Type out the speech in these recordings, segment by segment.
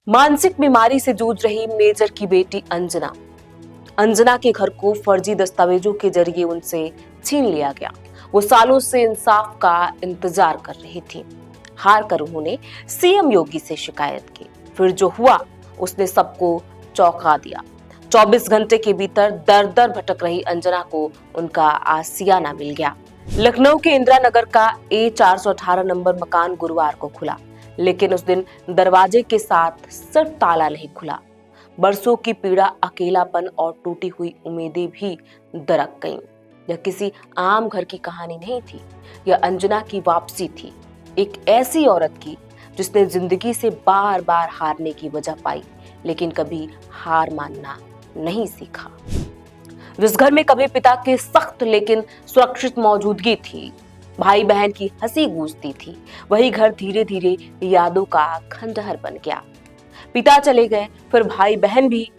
मानसिक बीमारी से जूझ रही मेजर की बेटी अंजना। अंजना के घर को फर्जी दस्तावेजों के जरिए उनसे छीन लिया गया। वो सालों से इंसाफ का इंतजार कर रही थी। हार कर उन्होंने सीएम योगी से शिकायत की। फिर जो हुआ उसने सबको चौंका दिया। 24 घंटे के भीतर दर दर भटक रही अंजना को उनका आसियाना मिल गया। लखनऊ के इंदिरा नगर का A418 नंबर मकान गुरुवार को खुला, लेकिन उस दिन दरवाजे के साथ सिर्फ ताला नहीं खुला, बरसों की पीड़ा, अकेलापन और टूटी हुई उम्मीदें भी दरक गईं। यह किसी आम घर की कहानी नहीं थी, यह अंजना की वापसी थी। एक ऐसी औरत की जिसने जिंदगी से बार बार हारने की वजह पाई, लेकिन कभी हार मानना नहीं सीखा। जिस घर में कभी पिता की सख्त लेकिन सुरक्षित मौजूदगी थी, भाई बहन की हंसी गूंजती थी, वही घर धीरे धीरे यादों का खंडहर बन गया। पिता चले गए, फिर भाई बहन भी।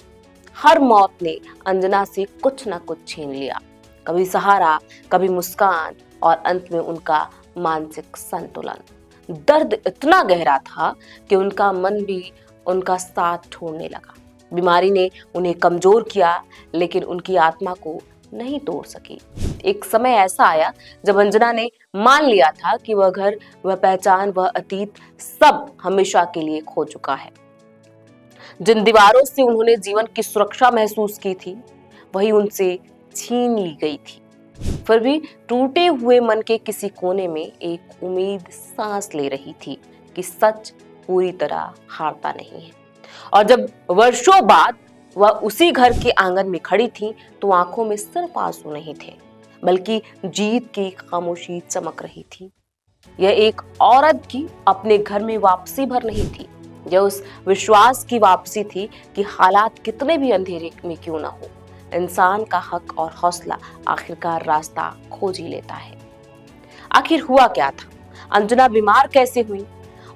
हर मौत ने अंजना से कुछ ना कुछ छीन लिया, कभी सहारा, कभी मुस्कान और अंत में उनका मानसिक संतुलन। दर्द इतना गहरा था कि उनका मन भी उनका साथ छोड़ने लगा। बीमारी ने उन्हें कमजोर किया, लेकिन उनकी आत्मा को नहीं तोड़ सकी। एक समय ऐसा आया जब अंजना ने मान लिया था कि वह घर, वह पहचान, वह अतीत सब हमेशा के लिए खो चुका है। जिन दीवारों से उन्होंने जीवन की सुरक्षा महसूस की थी, वही उनसे छीन ली गई थी। फिर भी टूटे हुए मन के किसी कोने में एक उम्मीद सांस ले रही थी कि सच पूरी तरह हारता नहीं है। और जब वर्षों बाद वह उसी घर के आंगन में खड़ी थी, तो आंखों में सिर्फ आंसू नहीं थे, बल्कि जीत की खामोशी चमक रही थी। यह एक औरत की अपने घर में वापसी भर नहीं थी, यह उस विश्वास की वापसी थी कि हालात कितने भी अंधेरे में क्यों ना हो, इंसान का हक और हौसला आखिरकार रास्ता खोज ही लेता है। आखिर हुआ क्या था? अंजना बीमार कैसे हुई?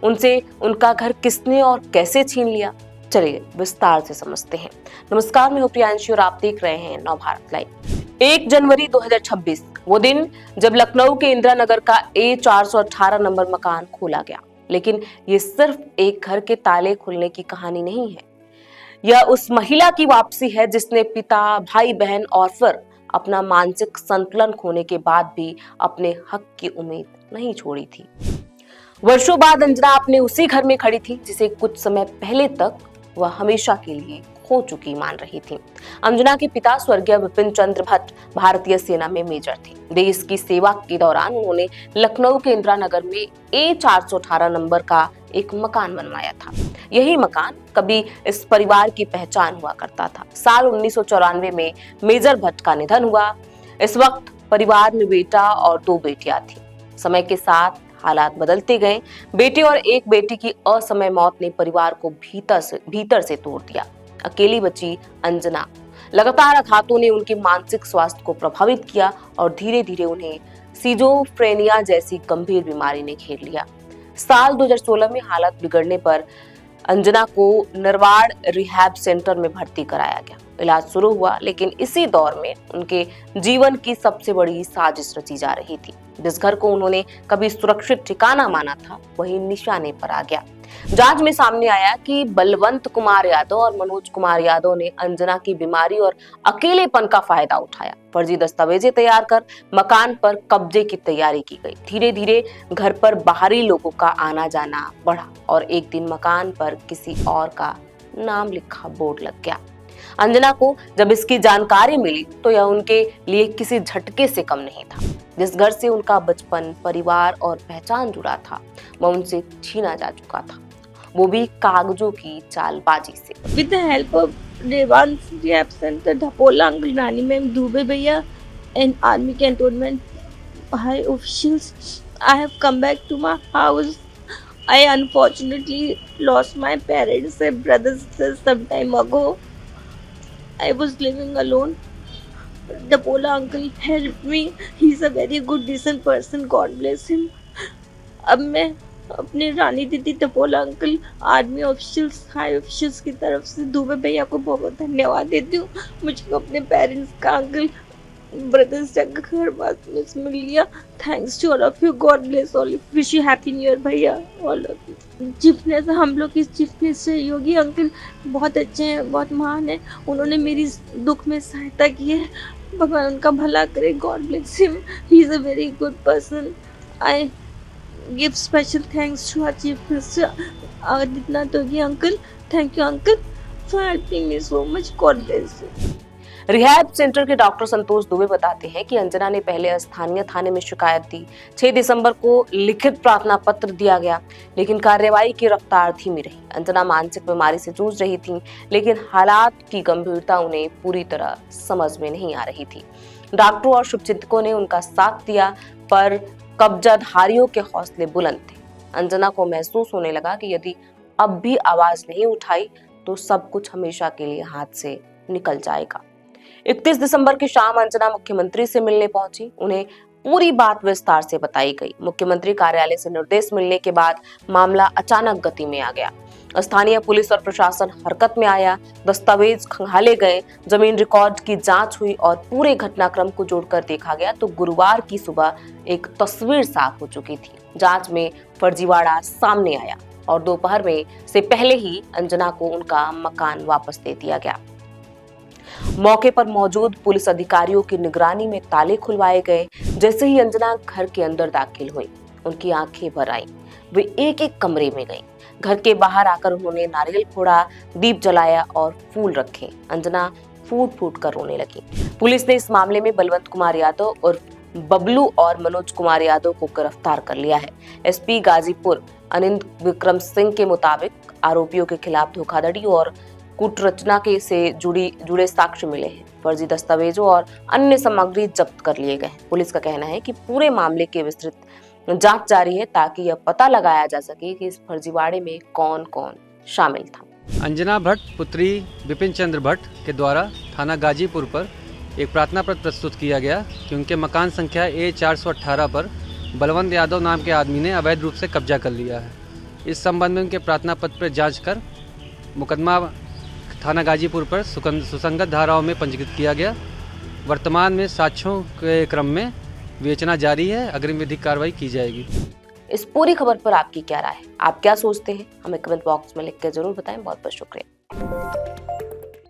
उनसे उनका घर किसने और कैसे छीन लिया? चलिए विस्तार से समझते हैं। नमस्कार, मैं हूं प्रियांशी और आप देख रहे हैं नवभारत लाइव। 1 जनवरी 2026 वो दिन जब लखनऊ के इंदिरा नगर का A418 नंबर मकान खोला गया। लेकिन ये सिर्फ एक घर के ताले खुलने की कहानी नहीं है, यह उस महिला की वापसी है जिसने पिता, भाई बहन और फिर अपना मानसिक संतुलन खोने के बाद भी अपने हक की उम्मीद नहीं छोड़ी थी। वर्षों बाद अंजना अपने उसी घर में खड़ी थी जिसे कुछ समय पहले तक वह हमेशा के लिए खो चुकी मान रही थी। अंजना के पिता स्वर्गीय विपिन चंद्र भट्ट भारतीय सेना में मेजर थे। देश की सेवा के दौरान उन्होंने लखनऊ के इंदिरा नगर में A418 नंबर का एक मकान बनवाया था। यही मकान कभी इस परिवार की पहचान हुआ करता था। साल 1994 में मेजर भट्ट का निधन हुआ। इस वक्त परिवार में बेटा और 2 बेटियां थी। समय के साथ हालात बदलते गए। बेटे और एक बेटी की असमय मौत ने परिवार को भीतर से तोड़ दिया। अकेली बची अंजना। लगातार आघातों ने उनके मानसिक स्वास्थ्य को प्रभावित किया और धीरे धीरे उन्हें सिजोफ्रेनिया जैसी गंभीर बीमारी ने घेर लिया। साल 2016 में हालत बिगड़ने पर अंजना को नरवाड़ रिहैब सेंटर में भर्ती कराया गया। इलाज शुरू हुआ, लेकिन इसी दौर में उनके जीवन की सबसे बड़ी साजिश रची जा रही थी। जिस घर को उन्होंने कभी सुरक्षित ठिकाना माना था, वही निशाने पर आ गया। जांच में सामने आया कि बलवंत कुमार यादव और मनोज कुमार यादव ने अंजना की बीमारी और अकेलेपन का फायदा उठाया। फर्जी दस्तावेजें तैयार कर मकान पर कब्जे की तैयारी की गई। धीरे धीरे घर पर बाहरी लोगों का आना जाना बढ़ा और एक दिन मकान पर किसी और का नाम लिखा बोर्ड लग गया। अंजना को जब इसकी जानकारी मिली तो यह उनके लिए किसी झटके से कम नहीं था। जिस घर से उनका बचपन, परिवार और पहचान जुड़ा था, वह उनसे छीना जा चुका था, वो भी कागजों की चालबाजी से। With the help of Revan's absent, Dhapola uncle, Rani ma'am, Dubey bhaiya and army cantonment high officials, I have come back to my house. I unfortunately lost my parents and brothers some time ago. I was living alone. Dhapola uncle helped me. He's a very good, decent person. God bless him. अब मैं अपने रानी दीदी, Tapola uncle, army officials, high officials की तरफ से दुबे भैया को बहुत धन्यवाद देती हूँ। मुझे अपने पेरेंट्स का, अंकल ब्रदर्स डे का घर बाद में मिल लिया। Thanks to all of you, God bless all you, wish you happy new year भैया, ऑल ऑफ यू। चीफनेस, हम लोग की चीफनेस से योगी अंकल बहुत अच्छे हैं, बहुत महान है। उन्होंने मेरी दुख में सहायता की है। भगवान उनका भला करे, God bless him, he is a very good person. I give special thanks to our chief minister Adityanath Yogi uncle. Thank you uncle for helping me so much, God bless you. Rehab centre के doctor Santosh Dubey बताते हैं कि अंजना ने पहले स्थानीय थाने में शिकायत दी। 6 दिसंबर को लिखित प्रार्थना पत्र दिया गया, लेकिन कार्यवाही की रफ्तार धीमी रही। अंजना मानसिक बीमारी से जूझ रही थी, लेकिन हालात की गंभीरता उन्हें पूरी तरह समझ में नहीं आ रही थी। डॉक्टरों और शुभचिंतकों ने उनका साथ दिया, पर कब्जाधारियों के हौसले बुलंद थे। अंजना को महसूस होने लगा कि यदि अब भी आवाज नहीं उठाई तो सब कुछ हमेशा के लिए हाथ से निकल जाएगा। 31 दिसंबर की शाम अंजना मुख्यमंत्री से मिलने पहुंची। उन्हें पूरी बात विस्तार से बताई गई। मुख्यमंत्री कार्यालय से निर्देश मिलने के बाद मामला अचानक गति में आ गया। स्थानीय पुलिस और प्रशासन हरकत में आया, दस्तावेज खंगाले गए, जमीन रिकॉर्ड की जांच हुई और पूरे घटनाक्रम को जोड़कर देखा गया तो गुरुवार की सुबह एक तस्वीर साफ हो चुकी थी। जांच में फर्जीवाड़ा सामने आया और दोपहर में से पहले ही अंजना को उनका मकान वापस दे दिया गया। मौके पर मौजूद पुलिस अधिकारियों की निगरानी में ताले खुलवाए गए। जैसे ही अंजना घर के अंदर दाखिल हुई, उनकी आंखें भर आईं। वे एक एक कमरे में गईं। घर के बाहर आकर उन्होंने नारियल फोड़ा, दीप जलाया और फूल रखे। अंजना फूट फूट कर रोने लगी। पुलिस ने इस मामले में बलवंत कुमार यादव और बबलू और मनोज कुमार यादव को गिरफ्तार कर लिया है। एसपी गाजीपुर अनिंद विक्रम सिंह के मुताबिक आरोपियों के खिलाफ धोखाधड़ी और कूटरचना के से जुड़े साक्ष्य मिले हैं। फर्जी दस्तावेजों और अन्य सामग्री जब्त कर लिए गए। पुलिस का कहना है कि पूरे मामले की विस्तृत जांच जारी है ताकि यह पता लगाया जा सके कि इस फर्जीवाड़े में कौन कौन शामिल था। अंजना भट्ट पुत्री विपिन चंद्र भट्ट के द्वारा थाना गाजीपुर पर एक प्रार्थना पत्र प्रस्तुत किया गया कि उनके मकान संख्या A418 पर बलवंत यादव नाम के आदमी ने अवैध रूप से कब्जा कर लिया है। इस संबंध में उनके प्रार्थना पत्र पर जांच कर मुकदमा थाना गाजीपुर पर सुसंगत धाराओं में पंजीकृत किया गया। वर्तमान में साक्ष्यों के क्रम में विवेचना जारी है। अग्रिम विधिक कार्रवाई की जाएगी। इस पूरी खबर पर आपकी क्या राय है? आप क्या सोचते हैं? हमें कमेंट बॉक्स में लिख कर जरूर बताएं। बहुत बहुत शुक्रिया।